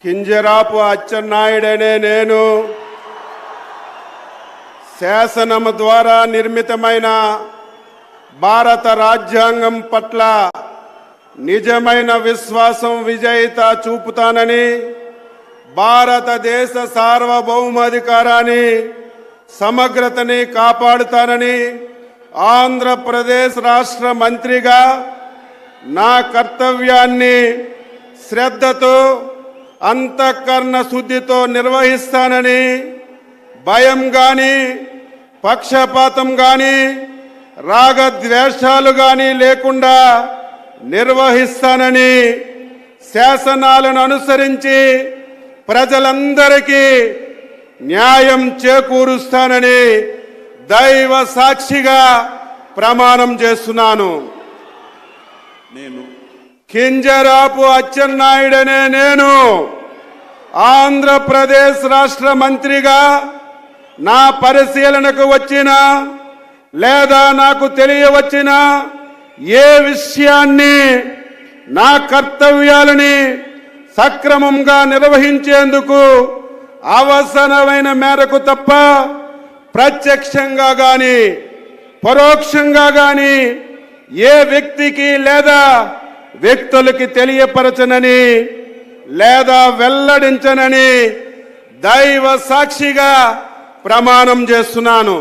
కింజరాపు అచ్చెన్నాయుడనే నేను శాసనము ద్వారా నిర్మితమైన భారత రాజ్యాంగం పట్ల నిజమైన విశ్వాసం విజేత చూపుతానని, భారతదేశ సార్వభౌమాధికారాన్ని సమగ్రతని కాపాడుతానని, ఆంధ్రప్రదేశ్ రాష్ట్ర మంత్రిగా నా కర్తవ్యాన్ని శ్రద్ధతో అంతఃకరణ శుద్ధితో నిర్వహిస్తానని, భయం గాని పక్షపాతం గాని రాగద్వేషాలు గాని లేకుండా నిర్వహిస్తానని, శాసనాలను అనుసరించి ప్రజలందరికీ న్యాయం చేకూరుస్తానని దైవ సాక్షిగా ప్రమాణం చేస్తున్నాను. నేను కింజరాపు అచ్చెన్నాయుడనే నేను ఆంధ్రప్రదేశ్ రాష్ట్ర మంత్రిగా నా పరిశీలనకు వచ్చిన లేదా నాకు తెలియవచ్చిన ఏ విషయాన్ని నా కర్తవ్యాలని సక్రమంగా నిర్వహించేందుకు అవసరమైన మేరకు తప్ప ప్రత్యక్షంగా గాని పరోక్షంగా గాని ఏ వ్యక్తికి లేదా వ్యక్తులకి తెలియపరచనని లేదా వెల్లడించనని దైవ సాక్షిగా ప్రమాణం చేస్తున్నాను.